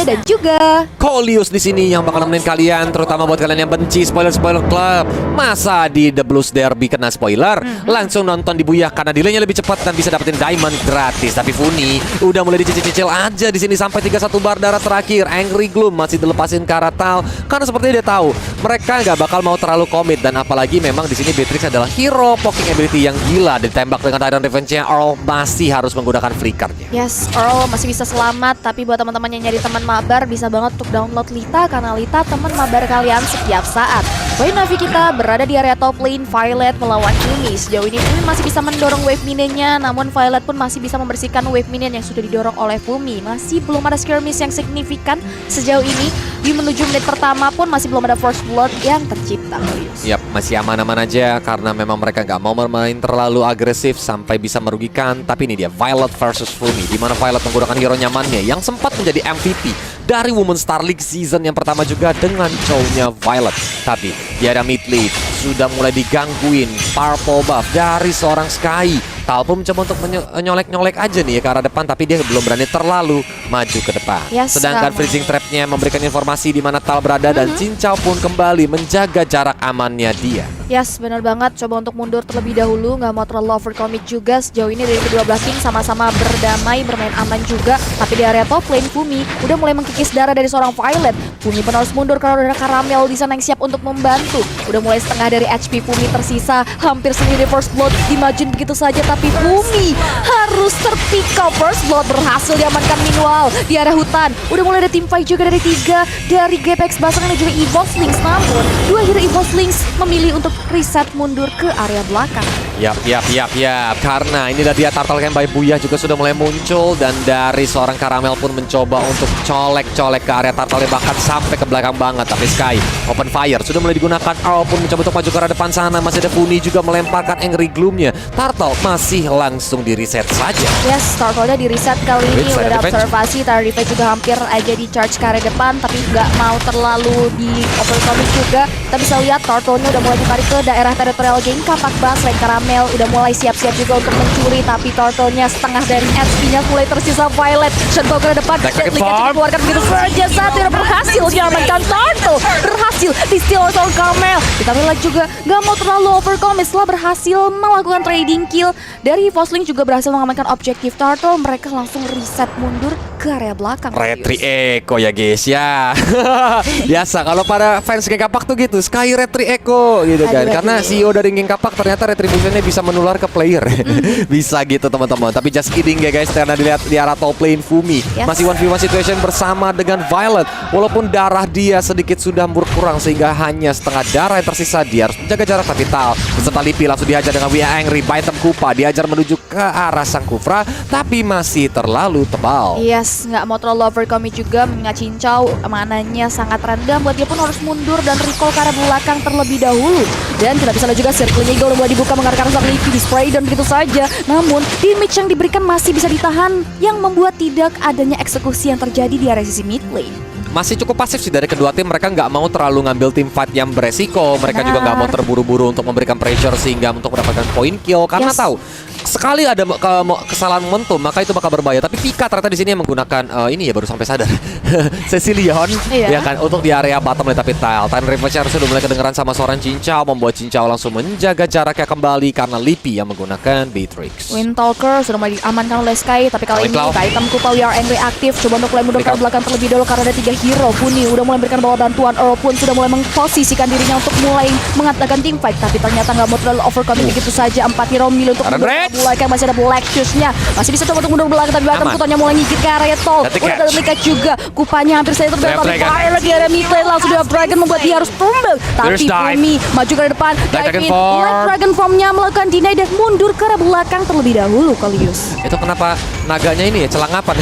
dan juga Coleus di sini yang bakal nemenin kalian, terutama buat kalian yang benci spoiler club. Masa di The Blues Derby kena spoiler, langsung nonton di Buyah karena delaynya lebih cepat dan bisa dapetin diamond gratis. Tapi Funi udah mulai dicicil-cicil aja di sini sampai 31 bar darah terakhir. Angry Gloom masih dilepasin Karatal karena sepertinya dia tahu mereka nggak bakal mau terlalu komit, dan apalagi memang di sini Beatrix adalah hero poking ability yang gila. Ditembak dengan Tyrant Revenge-nya, Earl masih harus menggunakan free card-nya. yes, Earl masih bisa selamat. Tapi buat teman-teman yang nyari teman mabar, bisa banget untuk download Lita karena Lita teman mabar kalian setiap saat. Poin Navi kita berada di area top lane. Violet melawan Fumi. Sejauh ini Fumi masih bisa mendorong wave minionnya, namun Violet pun masih bisa membersihkan wave minion yang sudah didorong oleh Fumi. Masih belum ada skirmish yang signifikan sejauh ini. Di menuju menit pertama pun masih belum ada first blood yang tercipta. Yap, masih aman-aman aja karena memang mereka nggak mau bermain terlalu agresif sampai bisa merugikan. Tapi ini dia Violet versus Fumi, di mana Violet menggunakan hero nyamannya yang sempat menjadi MVP dari Women's Star League season yang pertama juga dengan cownya Violet. Tapi di area mid lane sudah mulai digangguin purple buff dari seorang Sky. Tal pun mencoba untuk nyolek-nyolek aja nih ya ke arah depan, tapi dia belum berani terlalu maju ke depan. Yes, sedangkan freezing trapnya memberikan informasi di mana Tal berada dan Cincau pun kembali menjaga jarak amannya dia. Yes, benar banget. Coba untuk mundur terlebih dahulu, nggak mau terlalu overcommit juga. Sejauh ini dari kedua belah tim sama-sama berdamai, bermain aman juga. Tapi di area top lane, Fumi udah mulai mengkikis darah dari seorang Violet. Fumi pun harus mundur karena udah ada Karamel di sana yang siap untuk membantu. Udah mulai setengah dari HP Fumi tersisa, hampir sendiri first blood dimajuin begitu saja. Tapi Fumi harus terpikau. First blood berhasil diamankan. Meanwhile di area hutan udah mulai ada team fight juga dari 3 dari GPX Basang dan juga Evolve Lynx. Namun dua hero Evolve Lynx memilih untuk reset mundur ke area belakang. Yap. Karena ini dia Turtle Camp by Buyah juga sudah mulai muncul, dan dari seorang Karamel pun mencoba untuk colek-colek ke area Turtle, bahkan sampai ke belakang banget. Tapi Sky open fire sudah mulai digunakan. Earl pun mencoba untuk maju ke arah depan sana. Masih ada Funi juga melemparkan Angry Gloom-nya. Turtle masih langsung di reset saja. Yes, Turtle-nya di reset kali ini. Reset, Udah ada revenge. observasi. Tyrant Revenge juga hampir aja di charge ke area depan, tapi nggak mau terlalu di overcommit juga. Kita bisa lihat Turtle-nya udah mulai ditarik ke daerah teritorial game. Kapak bang selain Karamel udah mulai siap-siap juga untuk mencuri, tapi Turtle-nya setengah dari HP-nya mulai tersisa. Violet Shenko ke depan, Deadlick-nya dikeluarkan begitu saja. Satu yang berhasil diamankan. Turtle berhasil di steal oleh seorang Karamel. Kita lihat juga nggak mau terlalu overcommit setelah berhasil melakukan trading kill. Dari Fosling juga berhasil mengamankan objektif Turtle. Mereka langsung reset mundur ke area belakang. Retri Echo ya guys ya. Biasa kalau para fans Geng Kapak tuh gitu, Sky Retri Echo gitu kan. Aduh, Karena CEO dari Geng Kapak ternyata retributionnya bisa menular ke player. Bisa gitu teman-teman. Tapi just kidding ya guys, karena dilihat di arah top lane Fumi masih 1v1 situation bersama dengan Violet. Walaupun darah dia sedikit sudah berkurang sehingga hanya setengah darah yang tersisa, dia harus menjaga jarak. Tapi Tal beserta Lipi langsung dihajar dengan We Are Angry by Item Kupa, dihajar menuju ke arah sang Kufra, tapi masih terlalu tebal. Yes, nggak mau terlalu overcommit juga mengingat Cincau mananya sangat rendah. Buat dia pun harus mundur dan recall ke arah belakang terlebih dahulu. Dan kita bisa lihat juga circle-nya udah mulai dibuka mengarahkan sang Lipi di spray dan begitu saja. Namun damage yang diberikan masih bisa ditahan, yang membuat tidak adanya eksekusi yang terjadi di area sisi mid lane. Masih cukup pasif sih dari kedua tim. Mereka nggak mau terlalu ngambil tim fight yang beresiko. Mereka juga nggak mau terburu-buru untuk memberikan pressure sehingga untuk mendapatkan point kill, karena tahu sekali ada kesalahan momentum maka itu bakal berbahaya. Tapi Pika ternyata di sini yang menggunakan ini ya baru sampai sadar Cecilion ya kan untuk di area bottom lane. Tapi Tyrant Revenge harusnya udah mulai kedengeran sama seorang Cincau, membuat Cincau langsung menjaga jaraknya kembali karena Lipi yang menggunakan Beatrix. Windtalker sudah mulai diamankan oleh Sky, tapi kali ini item Kupa We Are Angry aktif. Coba untuk mulai mundur ke belakang terlebih dahulu karena ada 3 hero. Funi udah mulai memberikan bawa bantuan. Earl pun sudah mulai memposisikan dirinya untuk mulai mengatakan team fight, tapi ternyata nggak mau terlalu overcommit begitu saja. 4 hero milih untuk mundur ke belakang. Masih ada Black Shoes-nya, masih bisa coba untuk mundur ke belakang, tapi bahkan Kutanya mulai ngigit ke area tol. Udah ada Deadlick juga, Kupanya hampir saja terbentuk, tapi Fire lagi ada mid lane. Langsung dia Dragon membuat dia harus tumbel. Tapi Fumi maju ke depan, dive in, Black Dragon Form-nya melakukan deny dan mundur ke arah belakang terlebih dahulu. Coleus itu kenapa naganya ini ya celangapan?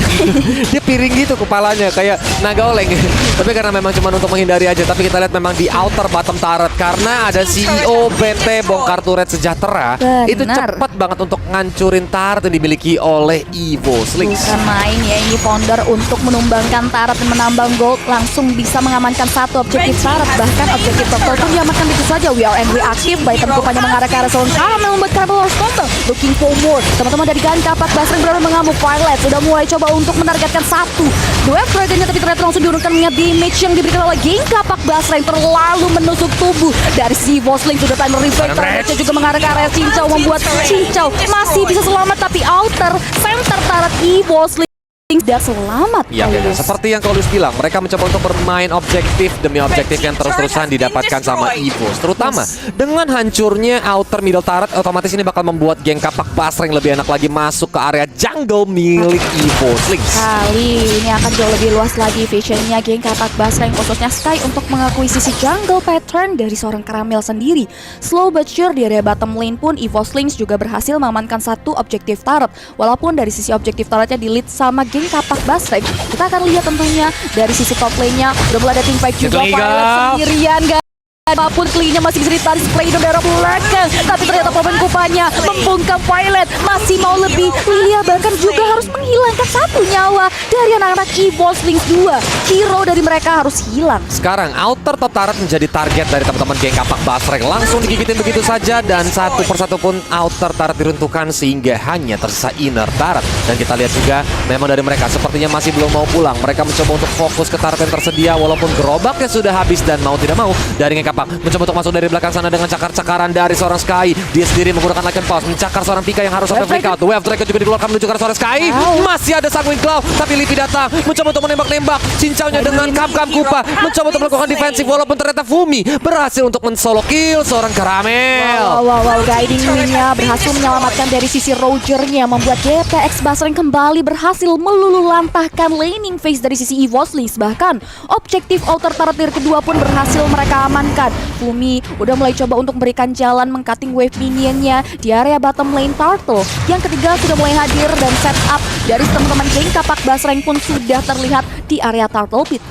Dia piring gitu kepalanya kayak naga oleng. Tapi karena memang cuma untuk menghindari aja. Tapi kita lihat memang di outer bottom turret karena ada CEO BT bongkar turret sejahtera. Itu cepat banget untuk ngancurin turret yang dimiliki oleh Evo Slings. Bukan main ya ini Founder untuk menumbangkan turret dan menambang gold, langsung bisa mengamankan satu objektif turret. Bahkan objektif Doctor pun diamankan begitu saja. We are angry aktif, baik tempukanya mengarah ke arah seorang Caramel, membuat Caramel harus counter. Looking for more. Teman-teman dari Gan Kapak Basreng berada mengamuk. Violet sudah mulai coba untuk menargetkan satu Wave Dragonnya, tapi ternyata langsung diurunkan mengingat damage yang diberikan oleh Gang Kapak Basreng terlalu menusuk tubuh dari si Vosling. Sudah time revive, targetnya juga mengarah ke area Cincau, membuat Cincau masih bisa selamat, tapi outer center turret Vosling tidak selamat. Ya, seperti yang Kolius bilang, mereka mencoba untuk bermain objektif demi objektif yang terus-terusan didapatkan sama EVOS. Terutama dengan hancurnya outer middle turret, otomatis ini bakal membuat geng Kapak Basreng lebih enak lagi masuk ke area jungle milik EVOS Slings. Kali ini akan jauh lebih luas lagi visionnya geng Kapak Basreng, khususnya Sky, untuk mengakuisisi jungle pattern dari seorang Caramel sendiri. Slow but sure di area bottom lane pun EVOS Slings juga berhasil mengamankan satu objektif turret. Walaupun dari sisi objektif turretnya di lead sama geng Kapak Basreng, kita akan lihat tentunya dari sisi top lane-nya udah mulai ada teamfight juga. Violet sendirian guys. Apapun kelinya masih bisa ditarik spray dari arah belakang, tapi ternyata Pemain Kupanya membungkam Violet, masih mau lebih. Lilia bahkan juga harus menghilangkan satu nyawa dari anak-anak EVOS Slings 2. Hero dari mereka harus hilang. Sekarang outer top turret menjadi target dari teman-teman geng Kapak Basreng, langsung digigitin begitu saja, dan satu persatu pun outer turret diruntuhkan sehingga hanya tersisa inner turret. Dan kita lihat juga memang dari mereka sepertinya masih belum mau pulang. Mereka mencoba untuk fokus ke turret yang tersedia walaupun gerobaknya sudah habis, dan mau tidak mau dari geng Kapak mencoba untuk masuk dari belakang sana dengan cakar-cakaran dari seorang Sky. Dia sendiri menggunakan Lycan Pulse mencakar seorang Pika yang harus sampai flick out. Wave Dragon juga dikeluarkan menuju ke arah seorang Sky. Masih ada Sanguine Claw, tapi Lipi datang mencoba untuk menembak-nembak Cincaunya dengan Kam-Kam Kupa, mencoba untuk melakukan defensif walaupun ternyata Fumi berhasil untuk men-solo kill seorang Caramel. Wow, guiding wing-nya berhasil menyelamatkan dari sisi Roger-nya, membuat GPX Basreng kembali berhasil meluluhlantahkan laning phase dari sisi EVOS Slings. Bahkan objektif outer turret tier kedua pun berhasil mereka amankan. Fumi udah mulai coba untuk memberikan jalan meng-cutting wave minionnya di area bottom lane Turtle. Yang ketiga sudah mulai hadir, dan setup dari teman-teman geng Kapak Basreng pun sudah terlihat di area Turtle Pit.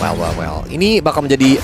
Well. Ini bakal menjadi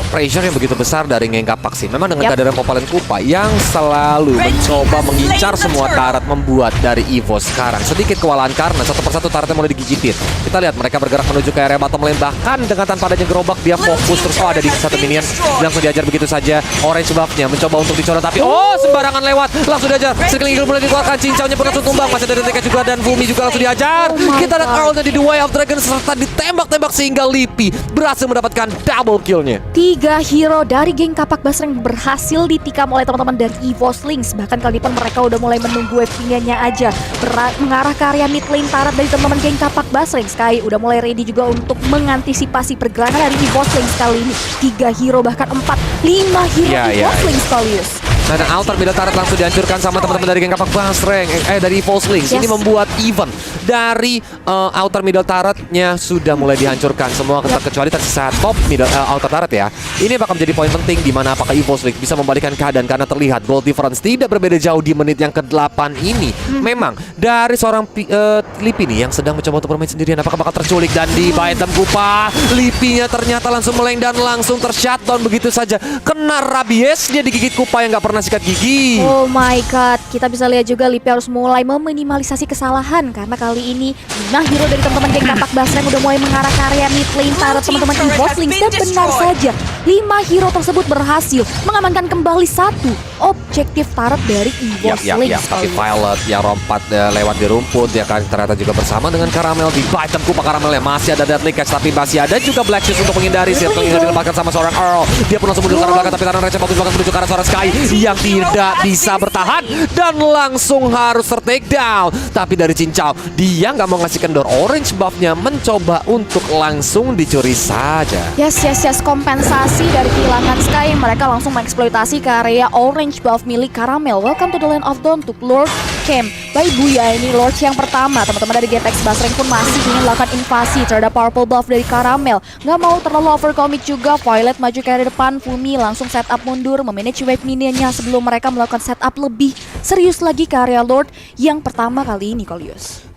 pressure yang begitu besar dari geng Kapak sih. Memang dengan kehadiran Popalen Kupa yang selalu mencoba mengincar semua turret, membuat dari EVOS sekarang sedikit kewalahan karena satu persatu turretnya mulai digigitin. Kita lihat mereka bergerak menuju ke area bottom lane, bahkan dengan tanpa adanya gerobak dia fokus terus. Oh, ada di satu minion langsung diajar begitu saja. Orange buff-nya mencoba untuk dicoret, tapi sembarangan lewat, langsung diajar. Circling Eagle mulai dikeluarkan, Cincaunya pun langsung tumbang. Masih ada DTK juga, dan Fumi juga langsung diajar. Kita lihat Earl-nya di The Way of Dragon serta ditembak-tembak sehingga Lipi berhasil mendapatkan double kill-nya. 3 hero dari geng Kapak Basreng berhasil ditikam oleh teman-teman dari EVOS Slings. Bahkan kali pun mereka udah mulai menunggu wave nya aja mengarah ke area mid lane turret dari teman-teman geng Kapak Basreng. Sky udah mulai ready juga untuk mengantisipasi pergerakan dari EVOS Slings kali ini. 3 hero, bahkan 5 hero EVOS Slings Kolius. Dan outer middle turret langsung dihancurkan sama teman-teman dari geng Kapak Basreng, dari EVOS Slings. Ini membuat event dari outer middle turretnya sudah mulai dihancurkan semua, kecuali tersisa top middle outer turret ya. Ini bakal menjadi poin penting di mana apakah EVOS Slings bisa membalikkan keadaan, karena terlihat gold difference tidak berbeda jauh di menit yang ke-8 ini. Memang dari seorang Lipi nih yang sedang mencoba untuk bermain sendirian, apakah bakal terculik dan di item Kupa. Lipinya ternyata langsung meleng dan langsung tershutdown begitu saja. Kena rabies, dia digigit Kupa yang nggak pernah sikat gigi. Oh my god, kita bisa lihat juga Lipi harus mulai meminimalisasi kesalahan, karena kali ini 5 hero dari teman-teman geng Kapak Basreng udah mulai mengarah ke area mid lane turret teman-teman EVOS Slings. Dan benar saja 5 hero tersebut berhasil mengamankan kembali satu objektif turret dari EVOS Slings. Tapi Violet yang rompat lewat di rumput, dia kan ternyata juga bersama dengan Caramel di item Kupa. Caramel ya masih ada Deadly Catch, tapi masih ada juga Black Shoes untuk menghindari circle yang dilepaskan sama seorang Earl. Dia pun langsung mundur ke arah belakang, tapi taruhan receh bagus banget menuju ke arah seorang Sky yang tidak bisa bertahan dan langsung harus ter-take down. Tapi dari Cincau, dia nggak mau ngasih kendor. Orange buff-nya mencoba untuk langsung dicuri saja. Yes, kompensasi dari kehilangan Sky, mereka langsung mengeksploitasi ke area orange buff milik Caramel. Welcome to the land of Dawn untuk Lord Camp by Buya. Ini Lord yang pertama. Teman-teman dari GPX Basreng pun masih ingin melakukan invasi terhadap purple buff dari Caramel. Nggak mau terlalu overcommit juga. Violet maju ke area depan, Fumi langsung setup mundur, memanage wave minionnya sebelum mereka melakukan setup lebih serius lagi ke area Lord yang pertama kali ini, Kolius.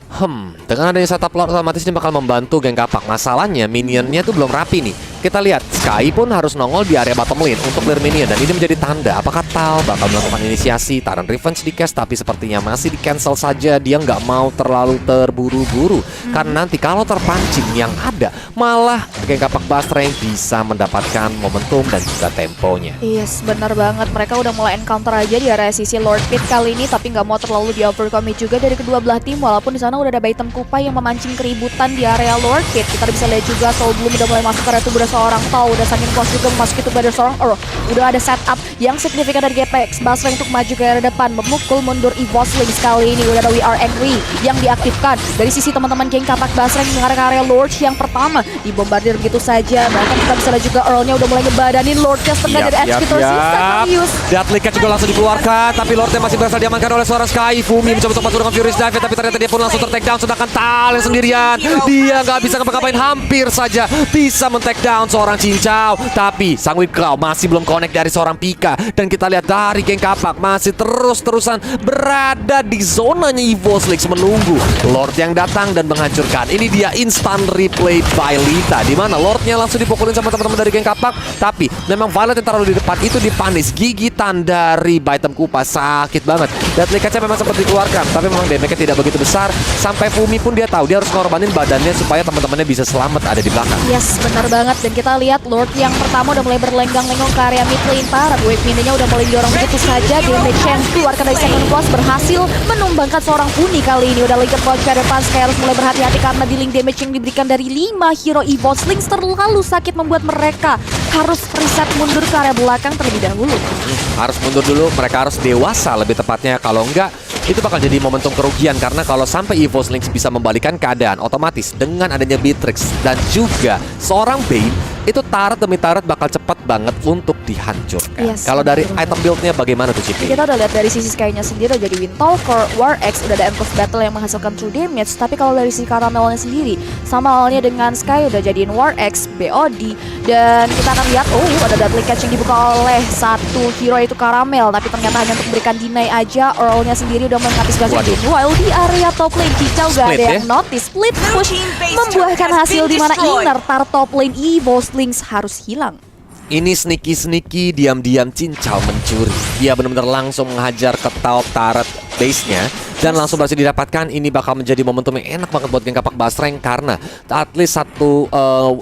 Dengan adanya setup Lord, otomatis ini bakal membantu geng Kapak. Masalahnya minionnya tuh belum rapi nih. kita lihat Sky pun harus nongol di area bottom lane untuk clear minion. Dan ini menjadi tanda apakah Tal bakal melakukan inisiasi Taran Revenge di cast, tapi sepertinya masih di cancel saja. Dia nggak mau terlalu terburu-buru karena nanti kalau terpancing yang ada malah geng kapak Basreng bisa mendapatkan momentum dan juga temponya. Yes, benar banget. Mereka udah mulai encounter aja di area sisi Lord Pit kali ini, tapi nggak mau terlalu di overcommit juga dari kedua belah tim. Walaupun di sana udah ada item Kupai yang memancing keributan di area Lord Pit. Kita bisa lihat juga Soul Bloom udah mulai masuk ke area tubuh seorang Tau, udah saking close juga memasuki tubuh dari seorang Earl. Udah ada setup yang signifikan dari GPX Basreng untuk maju ke area depan, memukul mundur EVOS Link kali ini. Udah ada We Are Angry yang diaktifkan dari sisi teman-teman geng kapak Basreng mengarah ke area Lord yang pertama dibombardir begitu saja. Bahkan kita bisa lihat juga Earl-nya udah mulai ngebadanin Lord-nya setengah dari Executor Sistem. Deathly Catch juga langsung dikeluarkan, tapi Lord-nya masih berhasil diamankan oleh seorang Sky. Fumi mencoba untuk masuk dengan Furious Dive, tapi ternyata dia pun langsung ter-take down. Sedangkan Tal yang sendirian, dia nggak bisa ngapa-ngapain, hampir saja bisa men-take down seorang Cincau. Tapi sang Whip Claw masih belum connect dari seorang Pika. Dan kita lihat dari geng kapak masih terus-terusan berada di zonanya EVOS League menunggu Lord yang datang dan menghancurkan. Ini dia instant replay by Lita, di mana Lordnya langsung dipukulin sama teman-teman dari geng kapak. Tapi memang Violet yang taruh di depan itu dipanis. Gigitan dari Baitem Kupa sakit banget. Deathly Catch memang sempat dikeluarkan, tapi memang damage-nya tidak begitu besar. Sampai Fumi pun dia tahu dia harus ngorbanin badannya supaya teman-temannya bisa selamat ada di belakang. Yes, benar banget. Dan kita lihat Lord yang pertama udah mulai berlenggang-lenggong ke area mid lane. Para wave mininya udah mulai didorong begitu saja. Damage yang keluarkan dari second cross berhasil menumbangkan seorang Funi kali ini. Udah lingkar ke depan, Sky harus mulai berhati-hati karena dealing damage yang diberikan dari 5 hero EVOS Link terlalu sakit membuat mereka harus reset mundur ke area belakang terlebih dahulu. Harus mundur dulu, mereka harus dewasa lebih tepatnya. Kalau enggak, itu bakal jadi momentum kerugian. Karena kalau sampai EVOS Link bisa membalikan keadaan, otomatis dengan adanya Beatrix dan juga seorang Bane, itu turret demi turret bakal cepat banget untuk dihancurkan. Yes, kalau dari betul. item build-nya bagaimana tuh Cipi? Kita udah lihat dari sisi Sky-nya sendiri udah jadi Windtalker, War X, udah ada Endless Battle yang menghasilkan true damage. Tapi kalau dari sisi Caramelnya sendiri, sama halnya dengan Sky udah jadiin War X, BOD. Dan kita akan lihat, ada Deathly Catch yang dibuka oleh satu hero itu Caramel. Tapi ternyata hanya untuk memberikan deny aja. Earl-nya sendiri udah mengantisipasi while di area top lane. Cicau gak ada yang notice. Split push membuahkan hasil di mana inner tar top lane EVOS Link harus hilang. Ini sneaky diam-diam Cincau mencuri. Dia benar-benar langsung menghajar ke top turret base-nya dan langsung berhasil didapatkan. Ini bakal menjadi momentum yang enak banget buat geng kapak Basreng karena at least satu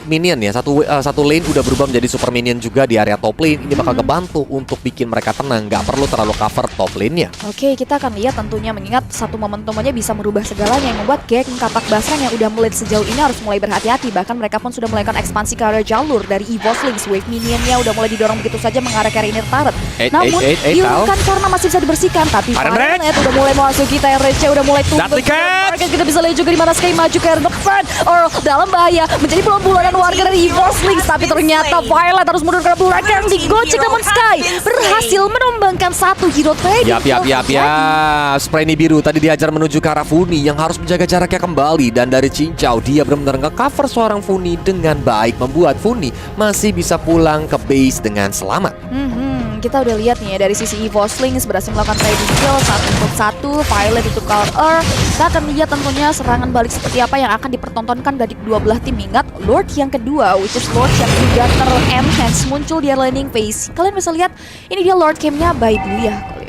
minion ya, satu lane udah berubah menjadi super minion juga di area top lane. Ini bakal kebantu untuk bikin mereka tenang, nggak perlu terlalu cover top lane-nya. Oke, kita akan lihat tentunya mengingat satu momentum aja bisa merubah segalanya yang membuat geng kapak Basreng yang udah melihat sejauh ini harus mulai berhati-hati. Bahkan mereka pun sudah melakukan ekspansi ke area jalur dari EVOS Link. Wave minionnya udah mulai didorong begitu saja mengarah ke inner turret. Namun diurungkan karena masih bisa dibersihkan. Tapi Firenet udah mulai memasuki TRC, udah mulai tumbang. Kita bisa lihat juga di mana Sky maju ke area depan. Earl dalam bahaya menjadi bulan-bulanan warga dari EVOS Link. Tapi ternyata Violet harus mundur ke belakang digocek, namun Sky berhasil menumbangkan satu hero trade. Ya. Sprayni biru tadi dihajar menuju ke arah Funi yang harus menjaga jaraknya kembali. Dan dari Cincau dia benar-benar nge-cover seorang Funi dengan baik, membuat Funi masih bisa pulang ke base dengan selamat. Kita udah lihat nih ya dari sisi EVOS Link berhasil melakukan trading kill 1-1. Violet itu counter. Kita akan lihat tentunya serangan balik seperti apa yang akan dipertontonkan dari kedua belah tim. Ingat Lord yang kedua, which is Lord yang juga ter-enhance muncul di laning phase. Kalian bisa lihat ini dia Lord Cam-nya by Buyah.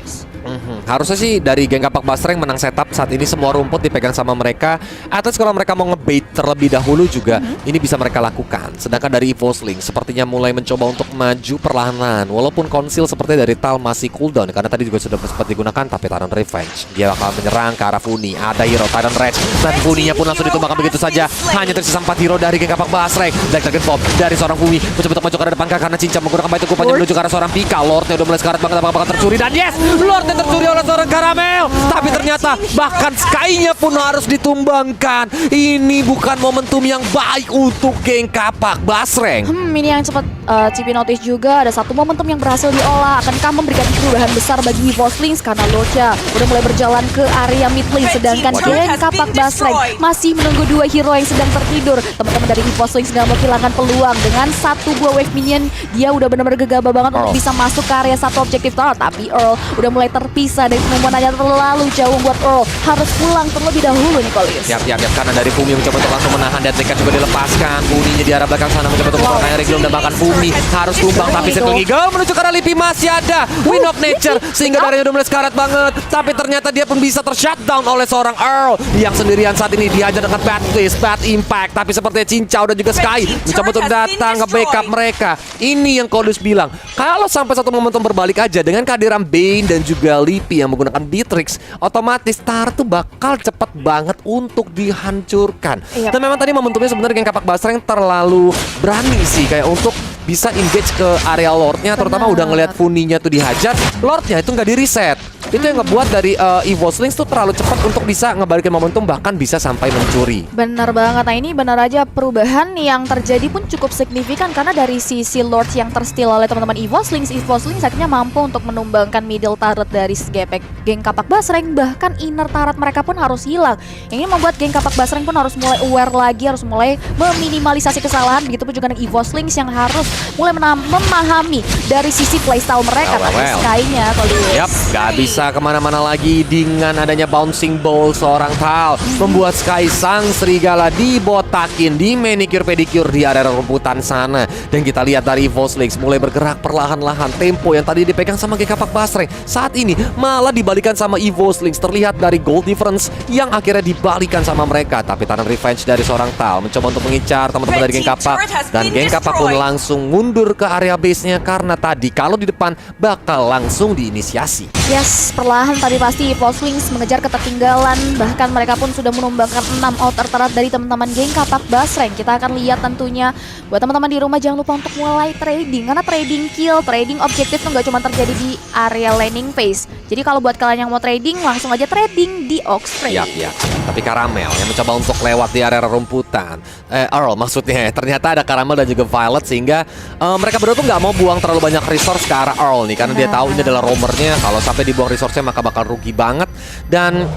Harusnya sih dari geng kapak Basreng menang setup saat ini, semua rumput dipegang sama mereka. Atau kalau mereka mau ngebait terlebih dahulu juga ini bisa mereka lakukan. Sedangkan dari EVOS Link sepertinya mulai mencoba untuk maju perlahan. Walaupun konsil seperti dari Tal masih cooldown karena tadi juga sudah sempat digunakan. Tapi Taran Revenge dia bakal menyerang ke arah Funi. Ada hero Taran Rage dan Funinya pun langsung ditumbangkan begitu saja. Hanya tersisa 4 hero dari geng kapak Basreng. Black Dragon Pop dari seorang Fumi mencoba untuk maju ke arah depan karena Cincau menggunakan baitu kupanya menuju ke arah seorang Pika. Lordnya udah mulai sekarat banget, apakah tercuri. Dan yes, Lordnya tercuri oleh seorang Caramel. Tapi ternyata bahkan Sky-nya pun harus ditumbangkan. Ini bukan momentum yang baik untuk geng kapak Basreng. Ini yang cepat CP notice juga ada satu momentum yang berhasil diolah. Akankah memberikan perubahan besar bagi EVOslings karena Lordnya udah mulai berjalan ke area mid lane, sedangkan geng Kapak Basreng masih menunggu dua hero yang sedang tertidur. Teman-teman dari EVOslings nggak mau kehilangan peluang dengan satu buah wave minion. Dia udah benar-benar gegabah banget untuk bisa masuk ke area satu objektif tower, tapi Earl udah mulai terpisah dari pengumumannya terlalu jauh buat Earl harus pulang terlebih dahulu nih Kolius. Yap, karena dari Fumi mencoba untuk langsung menahan dan Tika juga dilepaskan. Fumi-nya di arah belakang sana mencoba untuk membuka Eric Gloom dan bahkan Fumi harus tumbang, tapi Circle Eagle menuju ke arah Lipi masih ada Wind of Nature sehingga darahnya udah mulai sekarat banget, tapi ternyata dia pun bisa tershutdown oleh seorang Earl yang sendirian saat ini dihajar dengan bad twist, bad impact, tapi sepertinya Cincau dan juga Sky mencoba untuk datang nge-backup mereka. Ini yang Kolius bilang, kalau sampai satu momentum berbalik aja dengan kehadiran Bane dan juga Lipi yang menggunakan Beatrix, otomatis Tar tuh bakal cepet banget untuk dihancurkan. Dan memang tadi momentumnya sebenarnya geng Kapak Basreng terlalu berani sih kayak untuk bisa engage ke area Lordnya, terutama udah ngelihat Funinya tuh dihajar, Lordnya itu nggak di reset. Itu yang ngebuat dari EVOslings tuh terlalu cepat untuk bisa ngebalikin momentum, bahkan bisa sampai mencuri. Bener banget. Nah ini benar aja perubahan yang terjadi pun cukup signifikan karena dari sisi Lord yang tersteal oleh teman-teman EVOslings akhirnya mampu untuk menumbangkan middle turret dari geng Kapak Basreng, bahkan inner turret mereka pun harus hilang. Yang ini membuat geng Kapak Basreng pun harus mulai aware lagi, harus mulai meminimalisasi kesalahan. Begitupun juga dengan EVOslings yang harus mulai memahami dari sisi playstyle mereka. Sky-nya Yap, gak bisa kemana-mana lagi dengan adanya bouncing ball seorang Tal, membuat Sky sang serigala dibotakin, di manicure pedicure di area rumputan sana. Dan kita lihat dari EVOslings mulai bergerak perlahan-lahan. Tempo yang tadi dipegang sama geng Kapak Basreng saat ini malah dibalikan sama EVOslings. Terlihat dari gold difference yang akhirnya dibalikan sama mereka. Tapi tangan revenge dari seorang Tal mencoba untuk mengincar teman-teman dari geng Kapak, dan geng Kapak pun langsung mundur ke area base-nya karena tadi kalau di depan bakal langsung diinisiasi. Yes, perlahan tadi pasti EVOslings mengejar ketertinggalan, bahkan mereka pun sudah menumbangkan 6 outer turret dari teman-teman geng Kapak Basreng. Kita akan lihat tentunya buat teman-teman di rumah jangan lupa untuk mulai trading, karena trading kill, trading objektif tuh nggak cuma terjadi di area laning phase. Jadi kalau buat kalian yang mau trading langsung aja trading di Ox Trade. Ya. Tapi Karamel yang mencoba untuk lewat di area rumputan, Earl maksudnya, ternyata ada Karamel dan juga Violet sehingga mereka berdua tuh nggak mau buang terlalu banyak resource ke arah Earl nih, karena dia tahu ini adalah roamernya. Kalau sampai dibuang resource-nya maka bakal rugi banget. Dan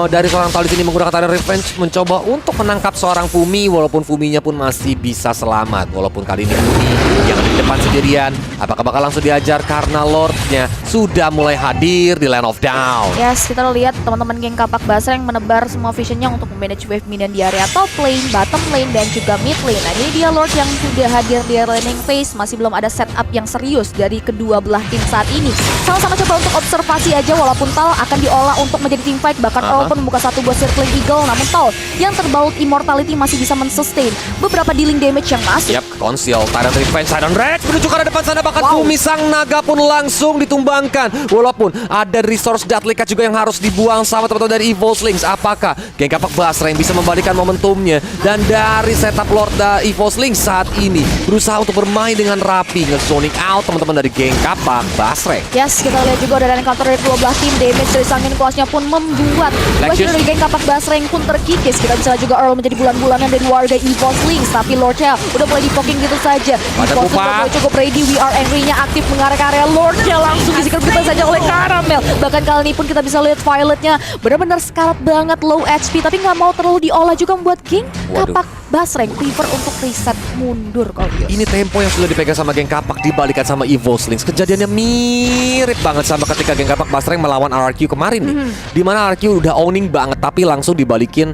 dari seorang Tal di sini menggunakan Tyrant Revenge mencoba untuk menangkap seorang Fumi, walaupun Fuminya pun masih bisa selamat. Walaupun kali ini Fumi yang di depan sendirian, apakah bakal langsung diajar karena Lordnya sudah mulai hadir di Land of Down. Yes, kita lihat teman-teman geng Kapak Basreng menebar semua visionnya untuk memanage wave minion di area top lane, bottom lane, dan juga mid lane. Nah ini dia Lord yang sudah hadir di laning phase. Masih belum ada setup yang serius dari kedua belah tim saat ini. Sama-sama coba untuk observasi aja, walaupun Tal akan diolah untuk menjadi team fight. Bahkan Earl pun membuka satu buah Circling Eagle, namun Tal yang terbalut immortality masih bisa men-sustain beberapa dealing damage yang masuk. Yap, Conceal, Tyrant Revenge, Tyrant Rage menuju ke arah depan sana, bahkan Fumi sang naga pun langsung ditumbangkan. Walaupun ada resource Datlika juga yang harus dibuang sama teman-teman dari EVOslings. Apakah geng Kapak Basreng bisa membalikan momentumnya? Dan dari setup Lord EVOslings saat ini berusaha untuk bermain dengan rapi, nge-zoning out teman-teman dari geng Kapak Basreng. Yes, kita lihat juga ada encounter dari kedua belah tim. Damage dari Sangin Kuasnya pun membuat wajah dari geng Kapak Basreng pun terkikis. Kita bisa juga Earl menjadi bulan-bulanan dari warga EVOslings, tapi Lordnya udah mulai di-poking gitu saja. EVOslings udah cukup ready. We are angry-nya aktif mengarah ke area Lordnya, langsung disikir-sikir saja oleh Karamel. Bahkan kali ini pun kita bisa lihat Violetnya benar-benar sekarat banget, low HP, tapi nggak mau terlalu diolah juga membuat geng Kapak Basreng prefer untuk reset mundur. Ini tempo yang sudah dipegang sama geng Kapak dibalikan sama EVOslings. Kejadiannya mirip banget sama ketika geng Kapak Basreng melawan RRQ kemarin nih, dimana RRQ udah owning banget tapi langsung dibalikin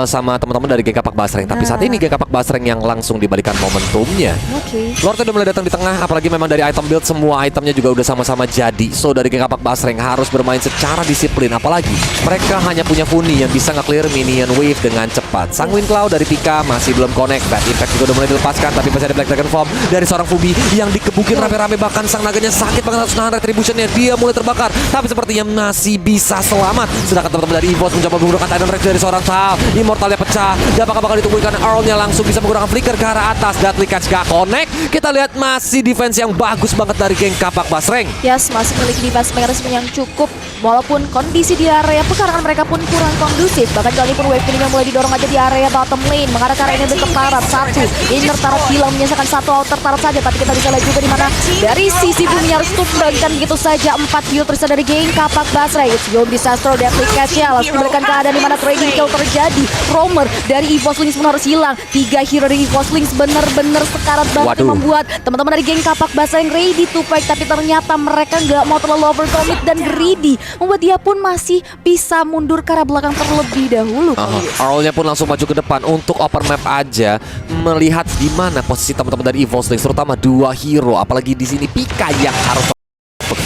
sama teman-teman dari geng Kapak Basreng. Tapi saat ini geng Kapak Basreng yang langsung dibalikan momentumnya. Lord udah mulai datang di tengah, apalagi memang dari item build semua itemnya juga udah sama-sama jadi. So dari geng Kapak Basreng harus bermain secara disiplin, apalagi mereka hanya punya Funi yang bisa nge-clear minion wave dengan cepat. Sanguine Cloud dari Pika masih belum connect, Bad Impact juga udah mulai dilepaskan, tapi masih ada Black Dragon Form dari seorang Fubi yang dikebukin rame-rame, bahkan sang naganya sakit banget harus nahan retributionnya. Dia mulai terbakar, tapi sepertinya masih bisa selamat. Sedangkan teman-teman dari EVOS mencoba menggunakan Titan Rex dari seorang Tal. Immortalnya pecah, dan apakah bakal ditungguin karena Earl-nya langsung bisa menggunakan flicker ke arah atas. Deadly Catch gak connect. Kita lihat masih defense yang bagus banget dari geng Kapak Basreng. Yes, masih memiliki defense mekanisme yang cukup, walaupun kondisi di area pekarangan mereka pun kurang kondusif. Bahkan kali pun wave ini mulai didorong aja di area bottom lane mengarah ke area inner turret. Satu inner turret hilang menyisakan satu outer turret saja, tapi kita bisa lihat juga di mana dari sisi bumi harus tumbangkan gitu saja 4 hero tersisa dari geng Kapak Basra. It's your disaster dari catch-nya langsung diberikan keadaan di mana trading kill terjadi. Roamer dari EVOslings pun harus hilang. 3 hero dari EVOslings bener-bener sekarat banget yang membuat teman-teman dari geng Kapak Basra yang ready to fight, tapi ternyata mereka nggak mau terlalu overcommit dan greedy, membuat dia pun masih bisa mundur ke arah belakang terlebih dahulu. Earl-nya pun langsung maju ke depan untuk open map aja, melihat di mana posisi teman-teman dari EVOslings, terutama 2 hero, apalagi di sini Pika yang harus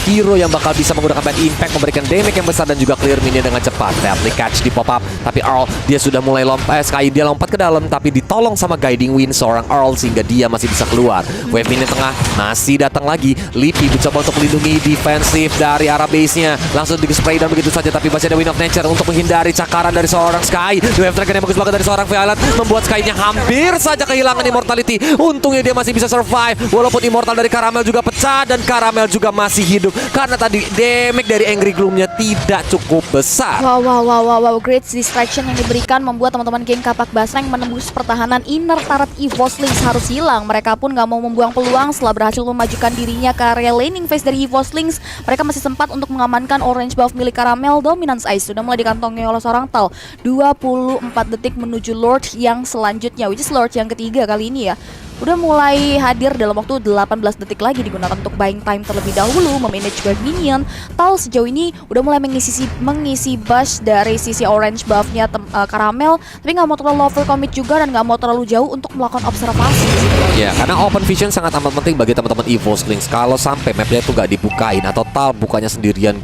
hero yang bakal bisa menggunakan bad impact, memberikan damage yang besar dan juga clear minion dengan cepat. Deadly catch di pop up, tapi Earl dia sudah mulai lompat, dia lompat ke dalam tapi ditolong sama guiding wind seorang Earl sehingga dia masih bisa keluar. Wave minion tengah masih datang lagi. Lipi mencoba untuk melindungi defensif dari arah base-nya, langsung di spray down begitu saja, tapi masih ada Wind of Nature untuk menghindari cakaran dari seorang Sky. Wave dragon yang bagus banget dari seorang Violet membuat Sky-nya hampir saja kehilangan immortality. Untungnya dia masih bisa survive walaupun immortal dari Caramel juga pecah dan Caramel juga masih hidup karena tadi damage dari Angry Gloom-nya tidak cukup besar. Wow, great distraction yang diberikan membuat teman-teman geng Kapak Basra yang menembus pertahanan inner turret EVOslings harus hilang. Mereka pun gak mau membuang peluang setelah berhasil memajukan dirinya ke area laning phase dari EVOslings. Mereka masih sempat untuk mengamankan orange buff milik Caramel. Dominance Ice sudah mulai dikantongi oleh seorang Tal. 24 detik menuju Lord yang selanjutnya, which is Lord yang ketiga kali ini ya. Udah mulai hadir dalam waktu 18 detik lagi digunakan untuk buying time terlebih dahulu, memanage guard minion. Tal sejauh ini udah mulai mengisi bash dari sisi orange buffnya Caramel, tapi nggak mau terlalu overcommit juga dan nggak mau terlalu jauh untuk melakukan observasi. Ya, karena open vision sangat amat penting bagi teman-teman EVOslings. Kalau sampai mapnya itu nggak dibukain atau Tal bukanya sendirian,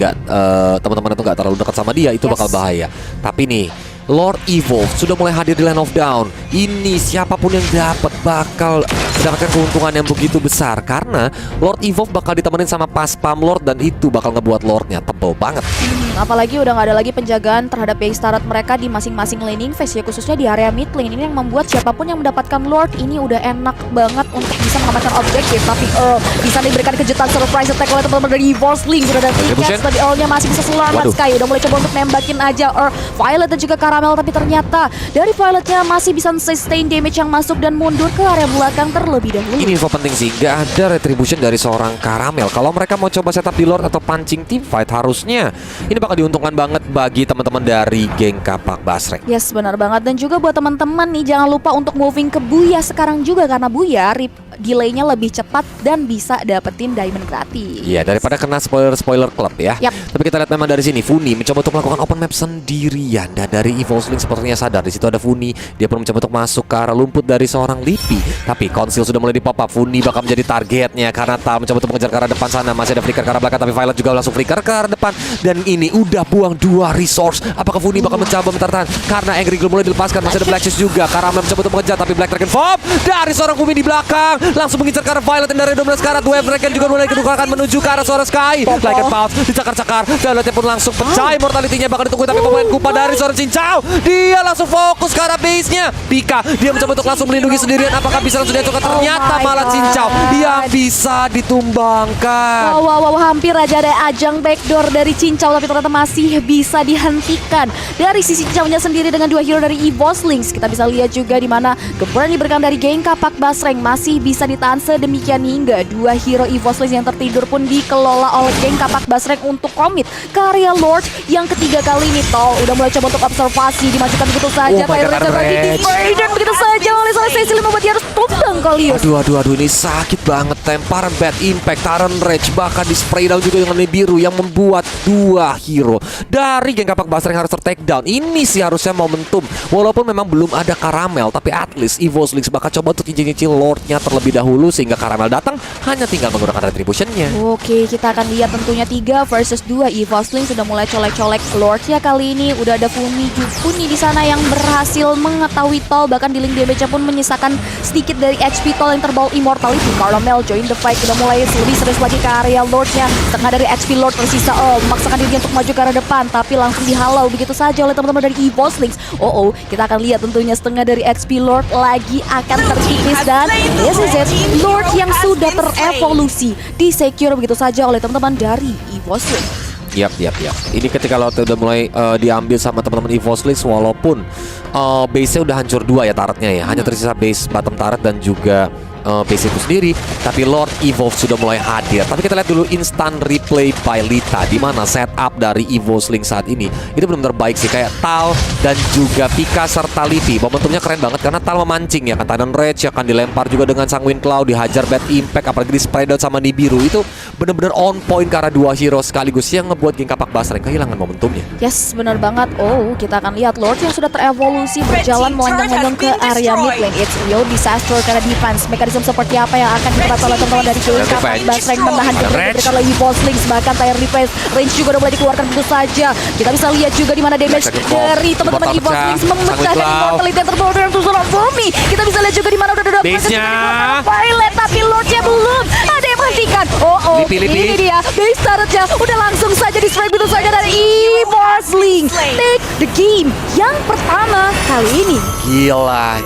teman-teman itu nggak terlalu dekat sama dia, itu bakal bahaya. Tapi nih, Lord Evolve sudah mulai hadir di Land of Dawn. Ini siapapun yang dapat bakal mendapatkan keuntungan yang begitu besar karena Lord Evolve bakal ditemenin sama pas spam Lord dan itu bakal ngebuat Lordnya tebel banget. Apalagi udah nggak ada lagi penjagaan terhadap base turret mereka di masing-masing laning phase ya, khususnya di area mid lane. Ini yang membuat siapapun yang mendapatkan Lord ini udah enak banget untuk bisa mengamankan objektif. Tapi bisa diberikan kejutan surprise attack oleh teman-teman dari EVOslings. Sudah ada tiket, tapi Earl-nya masih bisa selamat. Sky udah mulai coba untuk nembakin aja Violet dan juga Caramel, tapi ternyata dari Violetnya masih bisa sustain damage yang masuk dan mundur ke area belakang terlebih dahulu. Ini info penting sih, gak ada retribution dari seorang Caramel. Kalau mereka mau coba setup di Lord atau pancing team fight, harusnya ini bakal diuntungkan banget bagi teman-teman dari geng Kapak Basra. Yes, benar banget. Dan juga buat teman-teman nih, jangan lupa untuk moving ke Buya sekarang juga, karena Buya delaynya lebih cepat dan bisa dapetin diamond gratis. Iya, daripada kena spoiler club ya. Tapi kita lihat memang dari sini Funi mencoba untuk melakukan open map sendirian dan dari EVOslings sepertinya sadar di situ ada Funi. Dia pun mencoba untuk masuk ke arah lumput dari seorang Lipi. Tapi Conceal sudah mulai di pop up. Funi bakal menjadi targetnya karena Tal mencoba untuk mengejar ke arah depan sana. Masih ada flicker ke arah belakang, tapi Violet juga langsung flicker ke arah depan. Dan ini udah buang 2 resource. Apakah Funi bakal mencoba bertahan? Karena Angry Gloom mulai dilepaskan. Masih ada Black Shoes juga. Caramel mencoba untuk mengejar, tapi Black Dragon Fob dari seorang Fumi di belakang langsung mengincar ke arah Violet dan dari 12 karat. Wave Dragon juga mulai kedukakan menuju ke arah seorang Sky. Like and Pulse dicakar-cakar. Violetnya pun langsung pecah. Immortality-nya bakal ditunggu, tapi pemain Kupa dari seorang Cincau dia langsung fokus ke arah base-nya. Pika dia mencoba untuk langsung melindungi sendirian. Apakah bisa langsung dihancurkan? Ternyata malah Cincau yang bisa ditumbangkan. Wow, hampir aja ada ajang backdoor dari Cincau, tapi ternyata masih bisa dihentikan dari sisi Cincaunya sendiri dengan 2 hero dari EVOslings. Kita bisa lihat juga di mana gempuran diberikan dari geng Kapak Basra masih bisa ditahan sedemikian hingga 2 hero EVOslings yang tertidur pun dikelola oleh geng Kapak Basra untuk komit ke area Lord yang ketiga kali ini. Tol udah mulai coba untuk observasi, dimajukan begitu saja. Dan begitu saja oleh seorang Cecily membuat dia harus tumbang kali. Aduh, ini sakit banget. Temparan bad impact, Taren Rage bahkan di spray down juga dengan biru yang membuat 2 hero dari geng Kapak Basra yang harus ter-take down. Ini sih harusnya momentum. Walaupun memang belum ada Caramel, tapi at least EVOslings bakal coba untuk nyicil Lordnya terlebih dahulu sehingga Caramel datang hanya tinggal menggunakan retributionnya. Oke, kita akan lihat tentunya 3 versus 2. EVOslings sudah mulai colek-colek Lordnya kali ini. Udah ada Funi di sana yang berhasil mengetahui Tol, bahkan di link damage-nya pun menyisakan sedikit dari HP Tol yang terbawa immortality. Caramel join the fight, udah mulai lebih serius lagi ke area Lordnya. Tengah dari HP Lord tersisa, memaksakan diri untuk maju ke arah depan, tapi langsung dihalau begitu saja oleh teman-teman dari EVOslings. Kita akan lihat tentunya setengah dari HP Lord lagi akan terkikis dan yes is it, Lord yang sudah terevolusi di secure begitu saja oleh teman-teman dari EVOslings. Yap. Ini ketika Lotte udah mulai diambil sama teman-teman EvoSlings, walaupun base-nya udah hancur 2 ya turretnya ya. Hanya tersisa base bottom turret dan juga base itu sendiri. Tapi Lord Evolve sudah mulai hadir. Tapi kita lihat dulu instant replay by Lita, di mana setup dari EvoSlings saat ini itu benar-benar baik sih. Kayak Tal dan juga Pika serta Livi. Momentumnya keren banget karena Tal memancing ya kan. Titan Rage akan dilempar juga dengan Sanguine Cloud, dihajar Bad Impact, apalagi di spread out sama Nibiru. Itu benar-benar on point karena 2 hero sekaligus yang ngebuat geng Kapak Basra kehilangan momentumnya. Yes, benar banget. Oh, kita akan lihat Lord yang sudah terevolusi berjalan melenggang-lenggang ke area mid lane. It's real disaster karena defense. Mekanisme seperti apa yang akan didapat oleh teman-teman dari geng Kapak Basra yang menahan diberikan oleh EvoSlings. Bahkan Tire Defense range juga udah mulai dikeluarkan tentu saja. Kita bisa lihat juga di mana damage dari teman-teman EvoSlings memecahkan Immortality yang terbawa dalam susulan bumi. Kita bisa lihat juga di mana udah ada Violet, tapi Lordnya belum ada yang menghentikan. Ini dia base turretnya udah langsung saja di strike begitu saja dari EvoSlings. Take the game yang pertama kali ini. Gila,